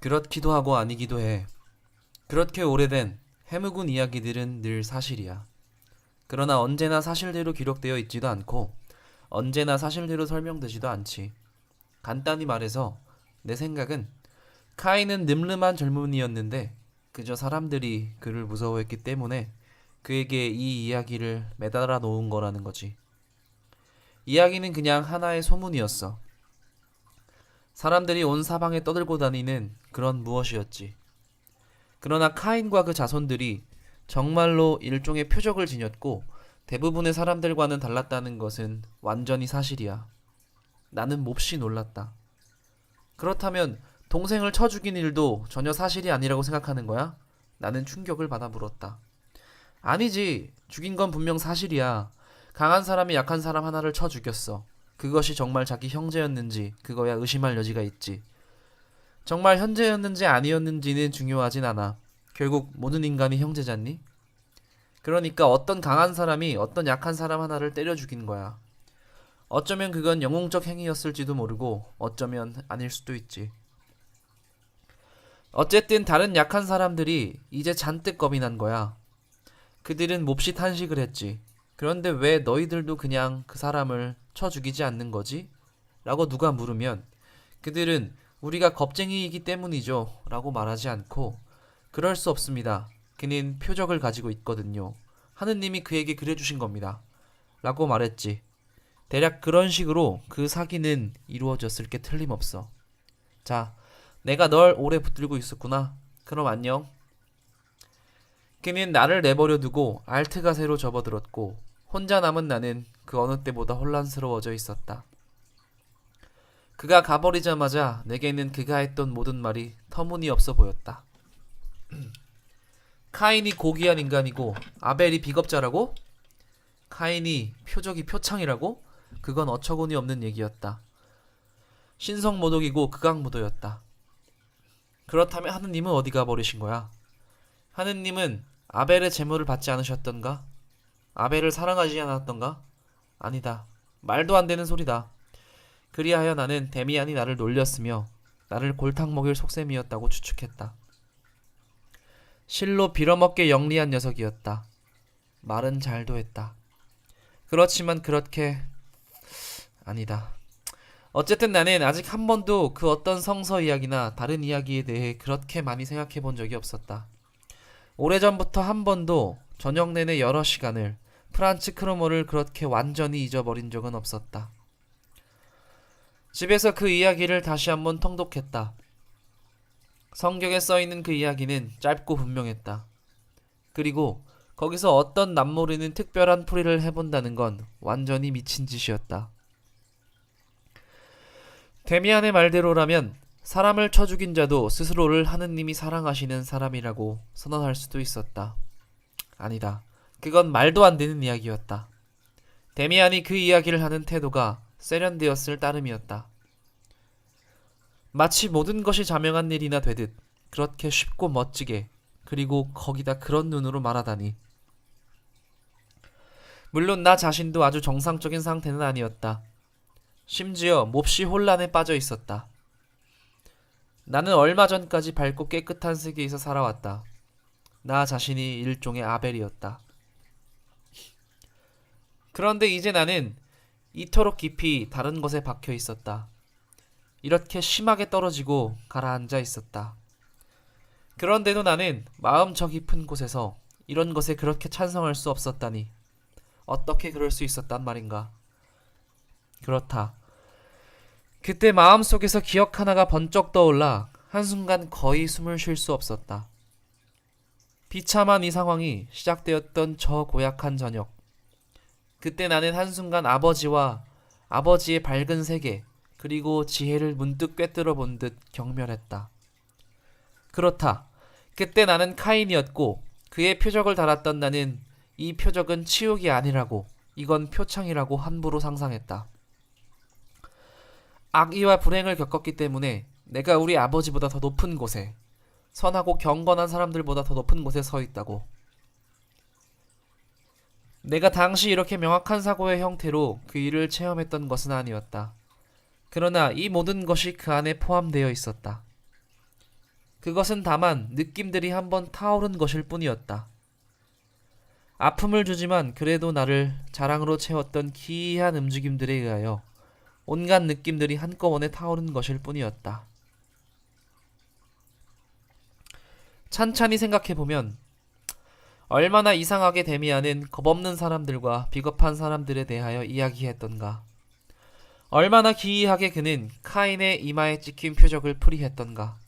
그렇기도 하고 아니기도 해. 그렇게 오래된 해묵은 이야기들은 늘 사실이야. 그러나 언제나 사실대로 기록되어 있지도 않고 언제나 사실대로 설명되지도 않지. 간단히 말해서 내 생각은 카인은 늠름한 젊은이였는데 그저 사람들이 그를 무서워했기 때문에 그에게 이 이야기를 매달아 놓은 거라는 거지. 이야기는 그냥 하나의 소문이었어. 사람들이 온 사방에 떠들고 다니는 그런 무엇이었지. 그러나 카인과 그 자손들이 정말로 일종의 표적을 지녔고 대부분의 사람들과는 달랐다는 것은 완전히 사실이야. 나는 몹시 놀랐다. 그렇다면 동생을 쳐 죽인 일도 전혀 사실이 아니라고 생각하는 거야? 나는 충격을 받아 물었다. 아니지. 죽인 건 분명 사실이야. 강한 사람이 약한 사람 하나를 쳐 죽였어. 그것이 정말 자기 형제였는지 그거야 의심할 여지가 있지. 정말 형제였는지 아니었는지는 중요하진 않아. 결국 모든 인간이 형제잖니? 그러니까 어떤 강한 사람이 어떤 약한 사람 하나를 때려 죽인 거야. 어쩌면 그건 영웅적 행위였을지도 모르고 어쩌면 아닐 수도 있지. 어쨌든 다른 약한 사람들이 이제 잔뜩 겁이 난 거야. 그들은 몹시 탄식을 했지. 그런데 왜 너희들도 그냥 그 사람을 쳐 죽이지 않는 거지? 라고 누가 물으면 그들은 우리가 겁쟁이이기 때문이죠. 라고 말하지 않고 그럴 수 없습니다. 그는 표적을 가지고 있거든요. 하느님이 그에게 그려주신 겁니다. 라고 말했지. 대략 그런 식으로 그 사기는 이루어졌을 게 틀림없어. 자, 내가 널 오래 붙들고 있었구나. 그럼 안녕. 그는 나를 내버려 두고 알트가세로 접어들었고 혼자 남은 나는 그 어느 때보다 혼란스러워져 있었다. 그가 가버리자마자 내게는 그가 했던 모든 말이 터무니없어 보였다. 카인이 고귀한 인간이고 아벨이 비겁자라고? 카인이 표적이 표창이라고? 그건 어처구니 없는 얘기였다. 신성모독이고 극악무도였다. 그렇다면 하느님은 어디 가버리신 거야? 하느님은 아벨의 제물을 받지 않으셨던가? 아벨을 사랑하지 않았던가? 아니다. 말도 안 되는 소리다. 그리하여 나는 데미안이 나를 놀렸으며 나를 골탕 먹일 속셈이었다고 추측했다. 실로 빌어먹게 영리한 녀석이었다. 말은 잘도 했다. 그렇지만 그렇게 아니다. 어쨌든 나는 아직 한 번도 그 어떤 성서 이야기나 다른 이야기에 대해 그렇게 많이 생각해 본 적이 없었다. 오래전부터 한 번도 저녁 내내 여러 시간을 프란츠 크로모를 그렇게 완전히 잊어버린 적은 없었다. 집에서 그 이야기를 다시 한번 통독했다. 성경에 써있는 그 이야기는 짧고 분명했다. 그리고 거기서 어떤 남모르는 특별한 풀이를 해본다는 건 완전히 미친 짓이었다. 데미안의 말대로라면 사람을 쳐 죽인 자도 스스로를 하느님이 사랑하시는 사람이라고 선언할 수도 있었다. 아니다. 그건 말도 안 되는 이야기였다. 데미안이 그 이야기를 하는 태도가 세련되었을 따름이었다. 마치 모든 것이 자명한 일이나 되듯 그렇게 쉽고 멋지게 그리고 거기다 그런 눈으로 말하다니. 물론 나 자신도 아주 정상적인 상태는 아니었다. 심지어 몹시 혼란에 빠져 있었다. 나는 얼마 전까지 밝고 깨끗한 세계에서 살아왔다. 나 자신이 일종의 아벨이었다. 그런데 이제 나는 이토록 깊이 다른 것에 박혀 있었다. 이렇게 심하게 떨어지고 가라앉아 있었다. 그런데도 나는 마음 저 깊은 곳에서 이런 것에 그렇게 찬성할 수 없었다니. 어떻게 그럴 수 있었단 말인가. 그렇다. 그때 마음속에서 기억 하나가 번쩍 떠올라 한순간 거의 숨을 쉴 수 없었다. 비참한 이 상황이 시작되었던 저 고약한 저녁. 그때 나는 한순간 아버지와 아버지의 밝은 세계 그리고 지혜를 문득 꿰뚫어 본 듯 경멸했다. 그렇다. 그때 나는 카인이었고 그의 표적을 달았던 나는 이 표적은 치욕이 아니라고 이건 표창이라고 함부로 상상했다. 악의와 불행을 겪었기 때문에 내가 우리 아버지보다 더 높은 곳에 선하고 경건한 사람들보다 더 높은 곳에 서 있다고. 내가 당시 이렇게 명확한 사고의 형태로 그 일을 체험했던 것은 아니었다. 그러나 이 모든 것이 그 안에 포함되어 있었다. 그것은 다만 느낌들이 한번 타오른 것일 뿐이었다. 아픔을 주지만 그래도 나를 자랑으로 채웠던 기이한 움직임들에 의하여 온갖 느낌들이 한꺼번에 타오른 것일 뿐이었다. 찬찬히 생각해보면 얼마나 이상하게 데미안은 겁없는 사람들과 비겁한 사람들에 대하여 이야기했던가. 얼마나 기이하게 그는 카인의 이마에 찍힌 표적을 풀이했던가.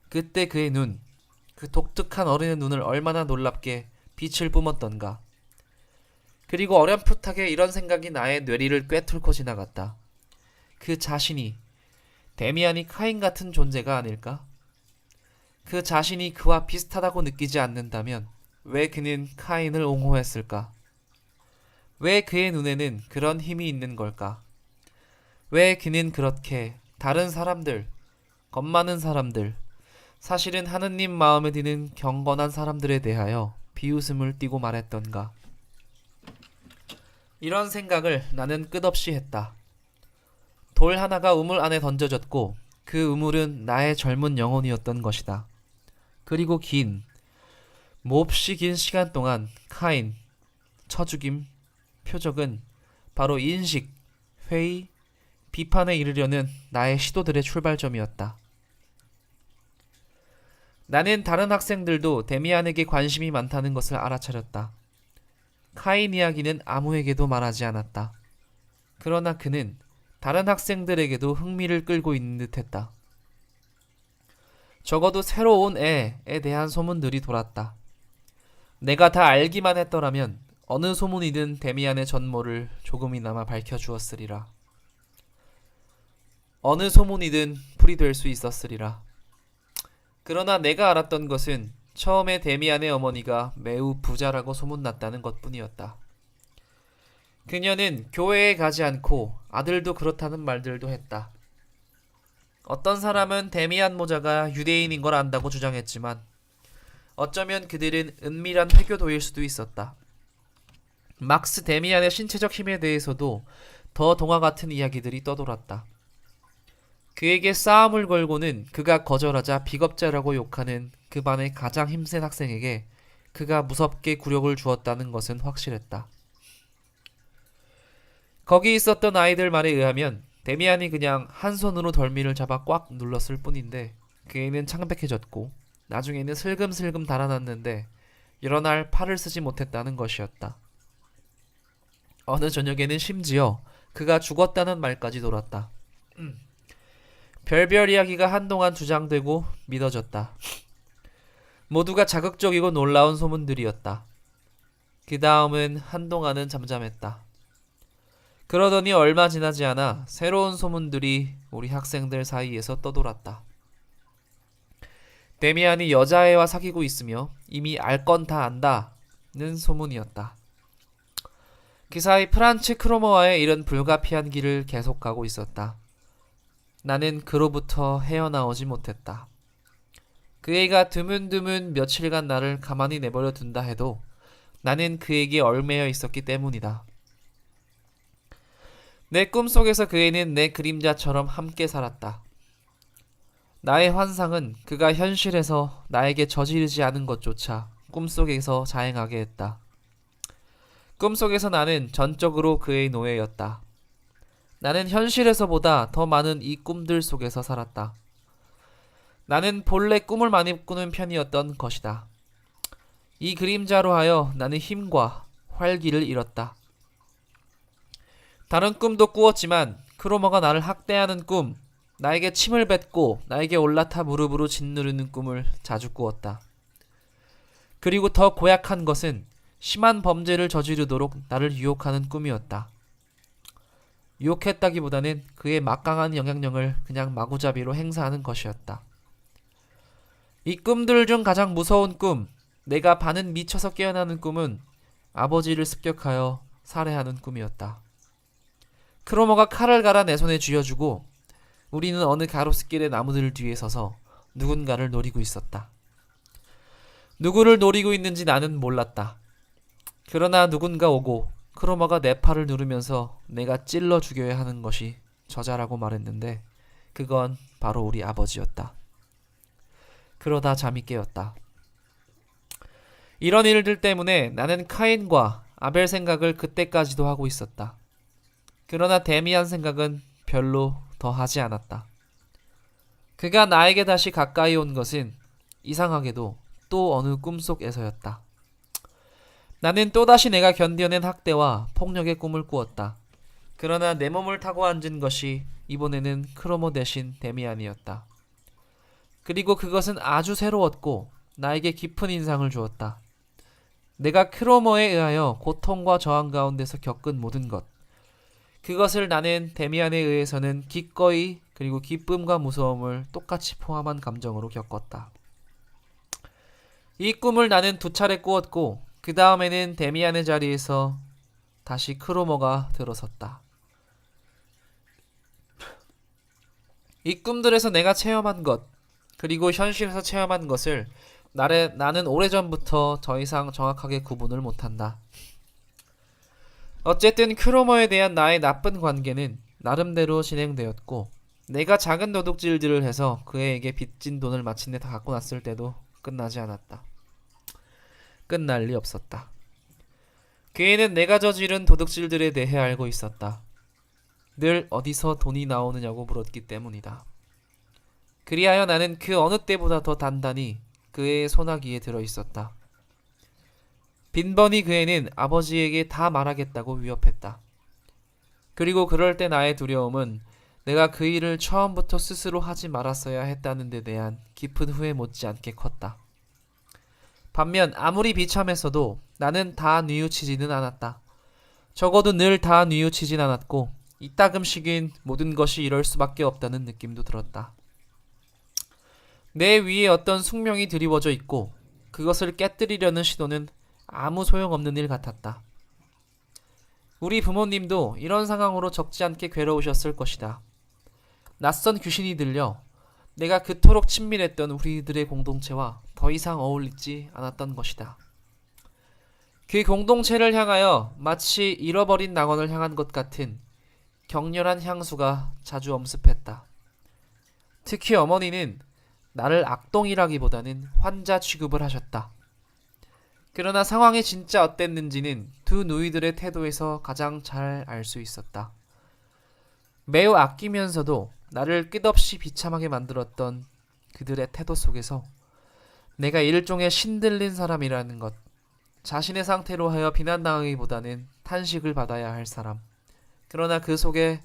그때 그의 눈, 그 독특한 어린의 눈을 얼마나 놀랍게 빛을 뿜었던가. 그리고 어렴풋하게 이런 생각이 나의 뇌리를 꿰뚫고 지나갔다. 그 자신이 데미안이 카인 같은 존재가 아닐까? 그 자신이 그와 비슷하다고 느끼지 않는다면 왜 그는 카인을 옹호했을까? 왜 그의 눈에는 그런 힘이 있는 걸까? 왜 그는 그렇게 다른 사람들, 겁 많은 사람들, 사실은 하느님 마음에 드는 경건한 사람들에 대하여 비웃음을 띠고 말했던가? 이런 생각을 나는 끝없이 했다. 돌 하나가 우물 안에 던져졌고 그 우물은 나의 젊은 영혼이었던 것이다. 그리고 몹시 긴 시간 동안 카인, 처죽임, 표적은 바로 인식, 회의, 비판에 이르려는 나의 시도들의 출발점이었다. 나는 다른 학생들도 데미안에게 관심이 많다는 것을 알아차렸다. 카인 이야기는 아무에게도 말하지 않았다. 그러나 그는 다른 학생들에게도 흥미를 끌고 있는 듯했다. 적어도 새로운 애에 대한 소문들이 돌았다. 내가 다 알기만 했더라면 어느 소문이든 데미안의 전모를 조금이나마 밝혀주었으리라. 어느 소문이든 풀이될 수 있었으리라. 그러나 내가 알았던 것은 처음에 데미안의 어머니가 매우 부자라고 소문났다는 것뿐이었다. 그녀는 교회에 가지 않고 아들도 그렇다는 말들도 했다. 어떤 사람은 데미안 모자가 유대인인 걸 안다고 주장했지만 어쩌면 그들은 은밀한 회교도일 수도 있었다. 막스 데미안의 신체적 힘에 대해서도 더 동화 같은 이야기들이 떠돌았다. 그에게 싸움을 걸고는 그가 거절하자 비겁자라고 욕하는 그 반의 가장 힘센 학생에게 그가 무섭게 굴욕을 주었다는 것은 확실했다. 거기 있었던 아이들 말에 의하면 데미안이 그냥 한 손으로 덜미를 잡아 꽉 눌렀을 뿐인데 그 애는 창백해졌고 나중에는 슬금슬금 달아났는데 여러 날 팔을 쓰지 못했다는 것이었다. 어느 저녁에는 심지어 그가 죽었다는 말까지 돌았다. 별별 이야기가 한동안 주장되고 믿어졌다. 모두가 자극적이고 놀라운 소문들이었다. 그 다음은 한동안은 잠잠했다. 그러더니 얼마 지나지 않아 새로운 소문들이 우리 학생들 사이에서 떠돌았다. 데미안이 여자애와 사귀고 있으며 이미 알 건 다 안다는 소문이었다. 그 사이 프란츠 크로머와의 이런 불가피한 길을 계속가고 있었다. 나는 그로부터 헤어나오지 못했다. 그 애가 드문드문 며칠간 나를 가만히 내버려 둔다 해도 나는 그에게 얼매여 있었기 때문이다. 내 꿈속에서 그 애는 내 그림자처럼 함께 살았다. 나의 환상은 그가 현실에서 나에게 저지르지 않은 것조차 꿈속에서 자행하게 했다. 꿈속에서 나는 전적으로 그의 노예였다. 나는 현실에서보다 더 많은 이 꿈들 속에서 살았다. 나는 본래 꿈을 많이 꾸는 편이었던 것이다. 이 그림자로 하여 나는 힘과 활기를 잃었다. 다른 꿈도 꾸었지만 크로머가 나를 학대하는 꿈, 나에게 침을 뱉고 나에게 올라타 무릎으로 짓누르는 꿈을 자주 꾸었다. 그리고 더 고약한 것은 심한 범죄를 저지르도록 나를 유혹하는 꿈이었다. 유혹했다기보다는 그의 막강한 영향력을 그냥 마구잡이로 행사하는 것이었다. 이 꿈들 중 가장 무서운 꿈, 내가 반은 미쳐서 깨어나는 꿈은 아버지를 습격하여 살해하는 꿈이었다. 크로머가 칼을 갈아 내 손에 쥐어주고 우리는 어느 가로수길의 나무들 뒤에 서서 누군가를 노리고 있었다. 누구를 노리고 있는지 나는 몰랐다. 그러나 누군가 오고 크로머가 내 팔을 누르면서 내가 찔러 죽여야 하는 것이 저자라고 말했는데 그건 바로 우리 아버지였다. 그러다 잠이 깨었다. 이런 일들 때문에 나는 카인과 아벨 생각을 그때까지도 하고 있었다. 그러나 데미안 생각은 별로 더 하지 않았다. 그가 나에게 다시 가까이 온 것은 이상하게도 또 어느 꿈속에서였다. 나는 또다시 내가 견뎌낸 학대와 폭력의 꿈을 꾸었다. 그러나 내 몸을 타고 앉은 것이 이번에는 크로모 대신 데미안이었다. 그리고 그것은 아주 새로웠고 나에게 깊은 인상을 주었다. 내가 크로모에 의하여 고통과 저항 가운데서 겪은 모든 것, 그것을 나는 데미안에 의해서는 기꺼이 그리고 기쁨과 무서움을 똑같이 포함한 감정으로 겪었다. 이 꿈을 나는 2차례 꾸었고 그 다음에는 데미안의 자리에서 다시 크로모가 들어섰다. 이 꿈들에서 내가 체험한 것, 그리고 현실에서 체험한 것을 나는 오래전부터 더 이상 정확하게 구분을 못한다. 어쨌든 크로모에 대한 나의 나쁜 관계는 나름대로 진행되었고 내가 작은 도둑질들을 해서 그에게 빚진 돈을 마침내 다 갖고 났을 때도 끝나지 않았다. 끝날 리 없었다. 그 애는 내가 저지른 도둑질들에 대해 알고 있었다. 늘 어디서 돈이 나오느냐고 물었기 때문이다. 그리하여 나는 그 어느 때보다 더 단단히 그의 소나기에 들어있었다. 빈번히 그 애는 아버지에게 다 말하겠다고 위협했다. 그리고 그럴 때 나의 두려움은 내가 그 일을 처음부터 스스로 하지 말았어야 했다는 데 대한 깊은 후회 못지않게 컸다. 반면 아무리 비참했어도 나는 다 뉘우치지는 않았다. 적어도 늘 다 뉘우치진 않았고 이따금씩은 모든 것이 이럴 수밖에 없다는 느낌도 들었다. 내 위에 어떤 숙명이 드리워져 있고 그것을 깨뜨리려는 시도는 아무 소용없는 일 같았다. 우리 부모님도 이런 상황으로 적지 않게 괴로우셨을 것이다. 낯선 귀신이 들려 내가 그토록 친밀했던 우리들의 공동체와 더 이상 어울리지 않았던 것이다. 그 공동체를 향하여 마치 잃어버린 낙원을 향한 것 같은 격렬한 향수가 자주 엄습했다. 특히 어머니는 나를 악동이라기보다는 환자 취급을 하셨다. 그러나 상황이 진짜 어땠는지는 두 누이들의 태도에서 가장 잘 알 수 있었다. 매우 아끼면서도 나를 끝없이 비참하게 만들었던 그들의 태도 속에서 내가 일종의 신들린 사람이라는 것, 자신의 상태로 하여 비난당하기보다는 탄식을 받아야 할 사람, 그러나 그 속에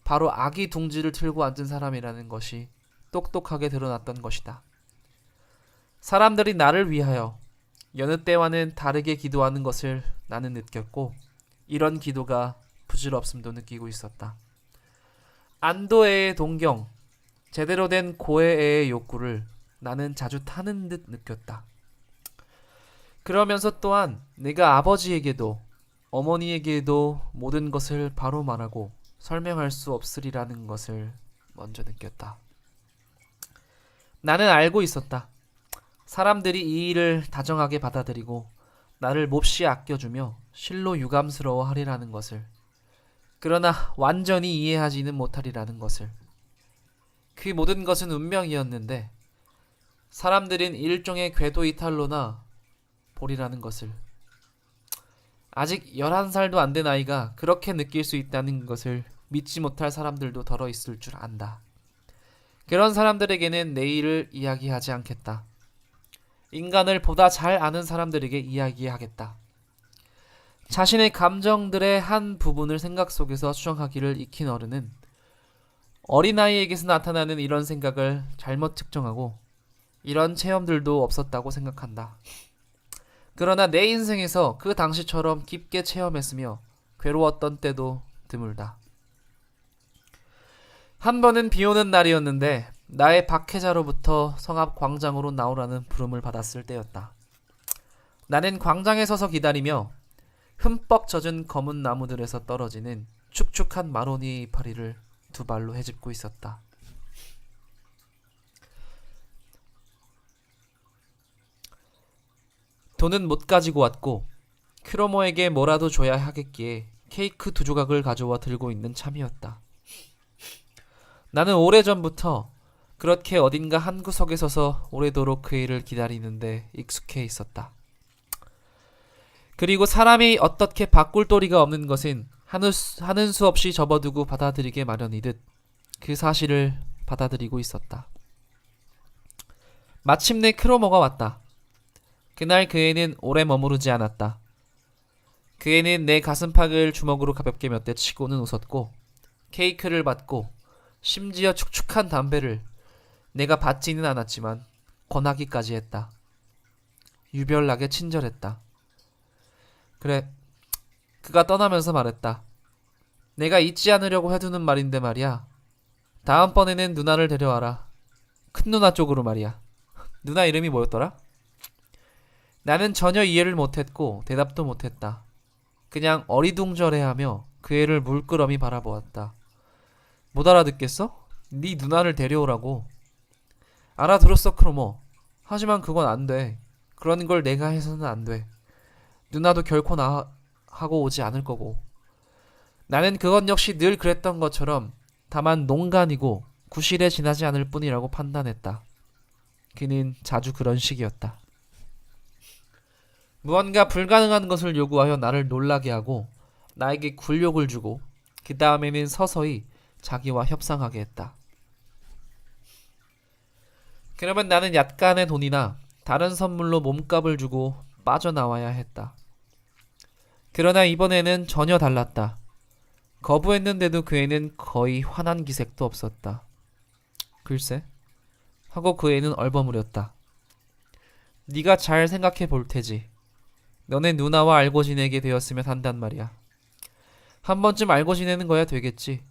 바로 악의 둥지를 틀고 앉은 사람이라는 것이 똑똑하게 드러났던 것이다. 사람들이 나를 위하여 여느 때와는 다르게 기도하는 것을 나는 느꼈고 이런 기도가 부질없음도 느끼고 있었다. 안도애의 동경, 제대로 된 고해애의 욕구를 나는 자주 타는 듯 느꼈다. 그러면서 또한 내가 아버지에게도 어머니에게도 모든 것을 바로 말하고 설명할 수 없으리라는 것을 먼저 느꼈다. 나는 알고 있었다. 사람들이 이 일을 다정하게 받아들이고 나를 몹시 아껴주며 실로 유감스러워하리라는 것을, 그러나 완전히 이해하지는 못하리라는 것을. 그 모든 것은 운명이었는데 사람들은 일종의 궤도 이탈로나 보리라는 것을, 아직 11살도 안 된 아이가 그렇게 느낄 수 있다는 것을 믿지 못할 사람들도 덜어 있을 줄 안다. 그런 사람들에게는 내 일을 이야기하지 않겠다. 인간을 보다 잘 아는 사람들에게 이야기하겠다. 자신의 감정들의 한 부분을 생각 속에서 수정하기를 익힌 어른은 어린아이에게서 나타나는 이런 생각을 잘못 측정하고 이런 체험들도 없었다고 생각한다. 그러나 내 인생에서 그 당시처럼 깊게 체험했으며 괴로웠던 때도 드물다. 한 번은 비오는 날이었는데 나의 박해자로부터 성앞 광장으로 나오라는 부름을 받았을 때였다. 나는 광장에 서서 기다리며 흠뻑 젖은 검은 나무들에서 떨어지는 축축한 마로니의 이파리를 두 발로 헤집고 있었다. 돈은 못 가지고 왔고 크로모에게 뭐라도 줘야 하겠기에 케이크 2조각을 가져와 들고 있는 참이었다. 나는 오래전부터 그렇게 어딘가 한 구석에 서서 오래도록 그 일을 기다리는데 익숙해 있었다. 그리고 사람이 어떻게 바꿀 도리가 없는 것은 하는 수 없이 접어두고 받아들이게 마련이듯 그 사실을 받아들이고 있었다. 마침내 크로모가 왔다. 그날 그 애는 오래 머무르지 않았다. 그 애는 내 가슴팍을 주먹으로 가볍게 몇 대 치고는 웃었고 케이크를 받고 심지어 축축한 담배를 내가 받지는 않았지만 권하기까지 했다. 유별나게 친절했다. 그래, 그가 떠나면서 말했다. 내가 잊지 않으려고 해두는 말인데 말이야. 다음번에는 누나를 데려와라. 큰 누나 쪽으로 말이야. 누나 이름이 뭐였더라? 나는 전혀 이해를 못했고 대답도 못했다. 그냥 어리둥절해하며 그 애를 물끄러미 바라보았다. 못 알아듣겠어? 네 누나를 데려오라고. 알아들었어, 크로모. 하지만 그건 안 돼. 그런 걸 내가 해서는 안 돼. 누나도 결코 나 하고 오지 않을 거고. 나는 그건 역시 늘 그랬던 것처럼 다만 농간이고 구실에 지나지 않을 뿐이라고 판단했다. 그는 자주 그런 식이었다. 무언가 불가능한 것을 요구하여 나를 놀라게 하고 나에게 굴욕을 주고 그 다음에는 서서히 자기와 협상하게 했다. 그러면 나는 약간의 돈이나 다른 선물로 몸값을 주고 빠져나와야 했다. 그러나 이번에는 전혀 달랐다. 거부했는데도 그 애는 거의 화난 기색도 없었다. 글쎄? 하고 그 애는 얼버무렸다. 네가 잘 생각해 볼 테지. 너네 누나와 알고 지내게 되었으면 한단 말이야. 한 번쯤 알고 지내는 거야 되겠지.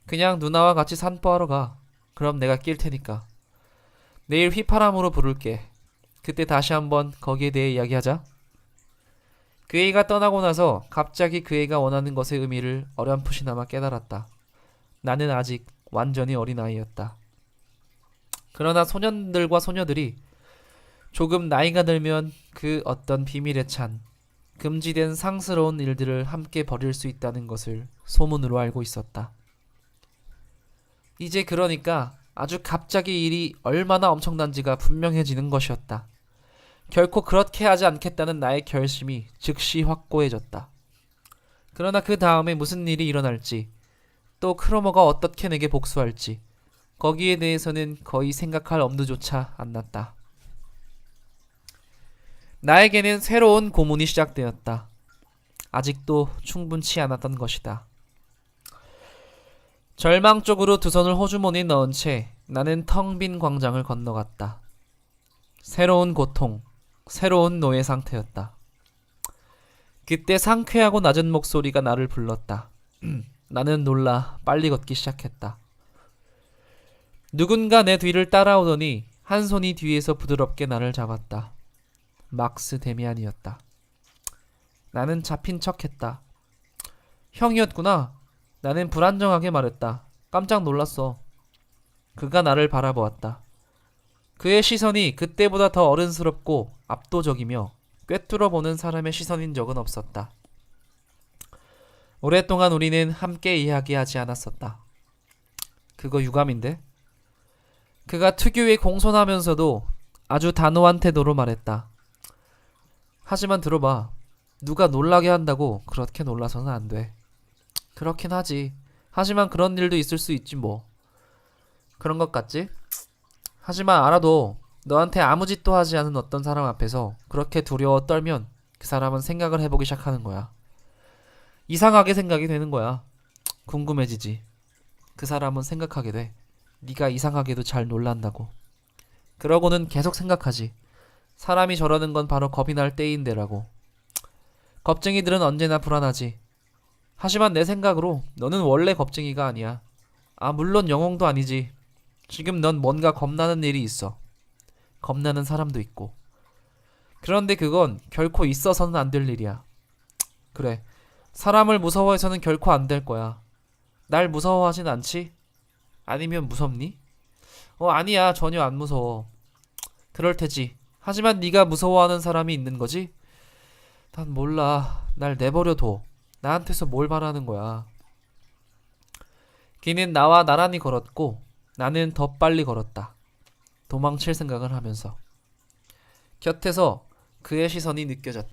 그냥 누나와 같이 산보하러 가. 그럼 내가 낄 테니까. 내일 휘파람으로 부를게. 그때 다시 한번 거기에 대해 이야기하자. 그 애가 떠나고 나서 갑자기 그 애가 원하는 것의 의미를 어렴풋이나마 깨달았다. 나는 아직 완전히 어린아이였다. 그러나 소년들과 소녀들이 조금 나이가 들면 그 어떤 비밀에 찬 금지된 상스러운 일들을 함께 벌일 수 있다는 것을 소문으로 알고 있었다. 이제 그러니까 아주 갑자기 일이 얼마나 엄청난지가 분명해지는 것이었다. 결코 그렇게 하지 않겠다는 나의 결심이 즉시 확고해졌다. 그러나 그 다음에 무슨 일이 일어날지, 또 크로모가 어떻게 내게 복수할지, 거기에 대해서는 거의 생각할 엄두조차 안 났다. 나에게는 새로운 고문이 시작되었다. 아직도 충분치 않았던 것이다. 절망적으로 두 손을 호주머니에 넣은 채 나는 텅 빈 광장을 건너갔다. 새로운 고통, 새로운 노예 상태였다. 그때 상쾌하고 낮은 목소리가 나를 불렀다. 나는 놀라 빨리 걷기 시작했다. 누군가 내 뒤를 따라오더니 한 손이 뒤에서 부드럽게 나를 잡았다. 막스 데미안이었다. 나는 잡힌 척했다. 형이었구나. 나는 불안정하게 말했다. 깜짝 놀랐어. 그가 나를 바라보았다. 그의 시선이 그때보다 더 어른스럽고 압도적이며 꿰뚫어보는 사람의 시선인 적은 없었다. 오랫동안 우리는 함께 이야기하지 않았었다. 그거 유감인데? 그가 특유의 공손하면서도 아주 단호한 태도로 말했다. 하지만 들어봐. 누가 놀라게 한다고 그렇게 놀라서는 안 돼. 그렇긴 하지. 하지만 그런 일도 있을 수 있지 뭐. 그런 것 같지? 하지만 알아도 너한테 아무 짓도 하지 않은 어떤 사람 앞에서 그렇게 두려워 떨면 그 사람은 생각을 해보기 시작하는 거야. 이상하게 생각이 되는 거야. 궁금해지지. 그 사람은 생각하게 돼. 네가 이상하게도 잘 놀란다고. 그러고는 계속 생각하지. 사람이 저러는 건 바로 겁이 날 때인데라고. 겁쟁이들은 언제나 불안하지. 하지만 내 생각으로 너는 원래 겁쟁이가 아니야. 아, 물론 영웅도 아니지. 지금 넌 뭔가 겁나는 일이 있어. 겁나는 사람도 있고. 그런데 그건 결코 있어서는 안 될 일이야. 그래. 사람을 무서워해서는 결코 안 될 거야. 날 무서워하진 않지? 아니면 무섭니? 아니야. 전혀 안 무서워. 그럴 테지. 하지만 네가 무서워하는 사람이 있는 거지? 난 몰라. 날 내버려둬. 나한테서 뭘 바라는 거야. 그는 나와 나란히 걸었고 나는 더 빨리 걸었다. 도망칠 생각을 하면서 곁에서 그의 시선이 느껴졌다.